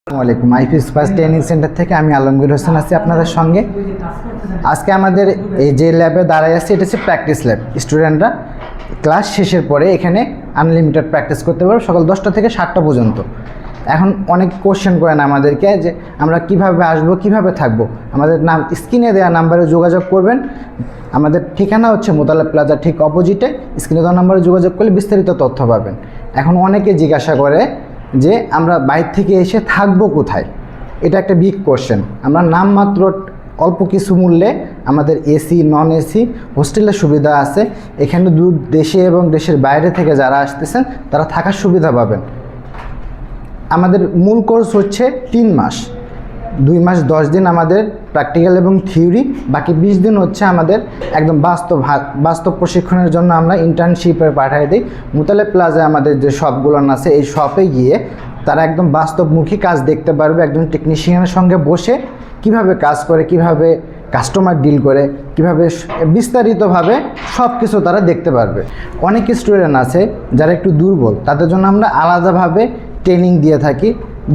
আসসালামু আলাইকুম। IFix first training centre থেকে আমি আলমগীর হোসেন আছি আপনাদের সঙ্গে। আজকে আমাদের এই যে ল্যাবে দাঁড়ায় আছে এটা হচ্ছে প্র্যাকটিস ল্যাব। স্টুডেন্টরা ক্লাস শেষের পরে এখানে আনলিমিটেড প্র্যাকটিস করতে পারবে সকাল 10টা থেকে 7টা পর্যন্ত। এখন অনেক কোশ্চেন করেন আমাদেরকে যে আমরা কিভাবে আসবো, কিভাবে থাকবো। আমাদের নাম স্ক্রিনে দেওয়া নাম্বারে যোগাযোগ করবেন। আমাদের ঠিকানা হচ্ছে মোতালেব প্লাজা ঠিক অপোজিটে। স্ক্রিনে দেওয়া নাম্বারে যোগাযোগ করলে বিস্তারিত তথ্য পাবেন। এখন অনেকে জিজ্ঞাসা করে যে আমরা বাইরে থেকে এসে থাকবো কোথায়, এটা একটা বিগ কোশ্চেন। আমরা নামমাত্র অল্প কিছু মূল্যে আমাদের এসি নন এসি হোস্টেলের সুবিধা আছে। এখানে দূর দেশে এবং দেশের বাইরে থেকে যারা আসতেছেন তারা থাকার সুবিধা পাবেন। আমাদের মূল কোর্স হচ্ছে 3 মাস, 2 মাস 10 দিন আমাদের প্র্যাকটিক্যাল এবং থিওরি, বাকি 20 দিন হচ্ছে আমাদের একদম বাস্তব প্রশিক্ষণের জন্য আমরা ইন্টার্নশিপে পাঠিয়ে দিই। মোতালেব প্লাজায় আমাদের যে শপগুলো আছে এই শপে গিয়ে তারা একদম বাস্তবমুখী কাজ দেখতে পারবে। একজন টেকনিশিয়ানের সঙ্গে বসে কিভাবে কাজ করে, কিভাবে কাস্টমার ডিল করে, কিভাবে বিস্তারিতভাবে সব কিছু তারা দেখতে পারবে। অনেক স্টুডেন্ট আছে যারা একটু দুর্বল, তাদের জন্য আমরা আলাদাভাবে ট্রেনিং দিয়ে থাকি।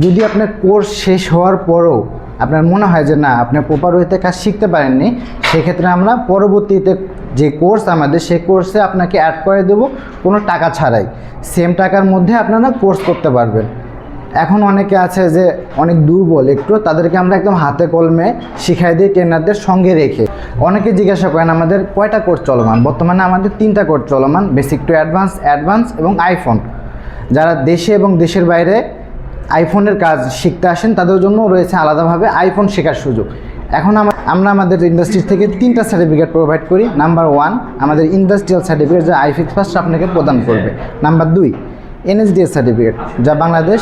যদি আপনার কোর্স শেষ হওয়ার পরও আপনার মনে হয় যে না আপনি প্রপার ওয়েতে কাজ শিখতে পারেননি, সেক্ষেত্রে আমরা পরবর্তীতে যে কোর্স আমাদের সেই কোর্সে আপনাকে অ্যাড করে দেবো কোনো টাকা ছাড়াই। সেম টাকার মধ্যে আপনারা কোর্স করতে পারবেন। এখন অনেকে আছে যে অনেক দুর্বল একটু, তাদেরকে আমরা একদম হাতে কলমে শিখাই দিই ট্রেনারদের সঙ্গে রেখে। অনেকে জিজ্ঞাসা করেন আমাদের কয়টা কোর্স চলমান। বর্তমানে আমাদের 3টা কোর্স চলমান, বেসিক টু অ্যাডভান্স এবং আইফোন। যারা দেশে এবং দেশের বাইরে আইফোনের কাজ শিখতে আসেন তাদের জন্য রয়েছে আলাদাভাবে আইফোন শেখার সুযোগ। এখন আমরা আমাদের ইন্ডাস্ট্রি থেকে 3টা সার্টিফিকেট প্রোভাইড করি। নাম্বার 1 আমাদের ইন্ডাস্ট্রিয়াল সার্টিফিকেট, যা আইফিক্স ফার্স্ট আপনাকে প্রদান করবে। নাম্বার 2 এনএসডিএস সার্টিফিকেট, যা বাংলাদেশ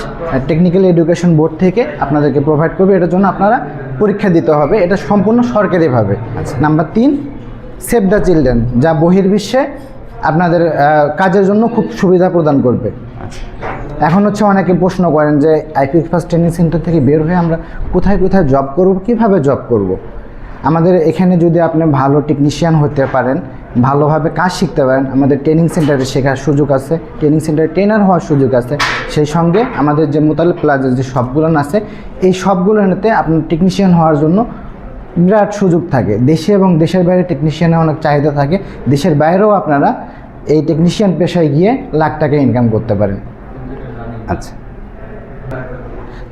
টেকনিক্যাল এডুকেশন বোর্ড থেকে আপনাদেরকে প্রোভাইড করবে। এটার জন্য আপনারা পরীক্ষা দিতে হবে, এটা সম্পূর্ণ সরকারিভাবে। নাম্বার 3 সেভ দ্য চিলড্রেন, যা বহির্বিশ্বে আপনাদের কাজের জন্য খুব সুবিধা প্রদান করবে। এখন হচ্ছে অনেকে প্রশ্ন করেন যে আইফিক্স ফার্স্ট ট্রেনিং সেন্টার থেকে বের হয়ে আমরা কোথায় কোথায় জব করব, কিভাবে জব করব। আমাদের এখানে যদি আপনি ভালো টেকনিশিয়ান হতে পারেন, ভালোভাবে কাজ শিখতে পারেন, আমাদের ট্রেনিং সেন্টারে শেখার সুযোগ আছে, ট্রেনিং সেন্টারে ট্রেনার হওয়ার সুযোগ আছে। সেই সঙ্গে আমাদের যে মোতালেব প্লাজার যে শপগুলো আছে এই শপগুলোতে আপনার টেকনিশিয়ান হওয়ার জন্য বিরাট সুযোগ থাকে। দেশে এবং দেশের বাইরে টেকনিশিয়ানের অনেক চাহিদা থাকে। দেশের বাইরেও আপনারা এই টেকনিশিয়ান পেশায় গিয়ে লাখ টাকা ইনকাম করতে পারেন। আচ্ছা,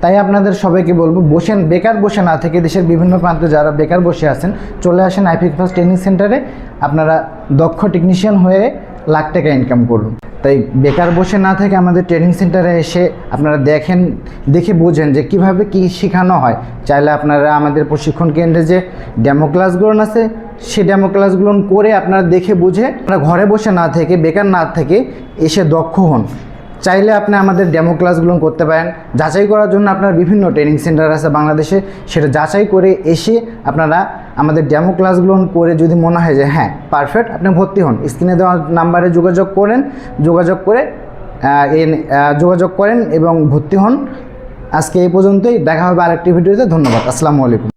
তাই আপনাদের সবাইকে বলবো বেকার বসে না থেকে দেশের বিভিন্ন প্রান্তে যারা বেকার বসে আছেন চলে আসেন আইফিক্স ফার্স্ট ট্রেনিং সেন্টারে। আপনারা দক্ষ টেকনিশিয়ান হয়ে লাখ টাকা ইনকাম করুন। তাই বেকার বসে না থেকে আমাদের ট্রেনিং সেন্টারে এসে আপনারা দেখে বোঝেন যে কিভাবে কি শেখানো হয়। চাইলে আপনারা আমাদের প্রশিক্ষণ কেন্দ্রে যে ডেমো ক্লাসগুলো আছে সেই ডেমো ক্লাসগুলো করে আপনারা দেখে বুঝে আপনারা ঘরে বসে না থেকে, বেকার না থেকে এসে দক্ষ হন। চাইলে আপনি আমাদের ডেমো ক্লাসগুলো করতে পারেন। যাচাই করার জন্য আপনার বিভিন্ন ট্রেনিং সেন্টার আছে বাংলাদেশে, সেটা যাচাই করে এসে আপনারা আমাদের ডেমো ক্লাসগুলো করে যদি মনে হয় যে হ্যাঁ পারফেক্ট, আপনি ভর্তি হন। স্ক্রিনে দেওয়া নাম্বারে যোগাযোগ করেন এবং ভর্তি হন। আজকে এই পর্যন্তই, দেখা হবে আরেকটি ভিডিওতে। ধন্যবাদ। আসসালামু আলাইকুম।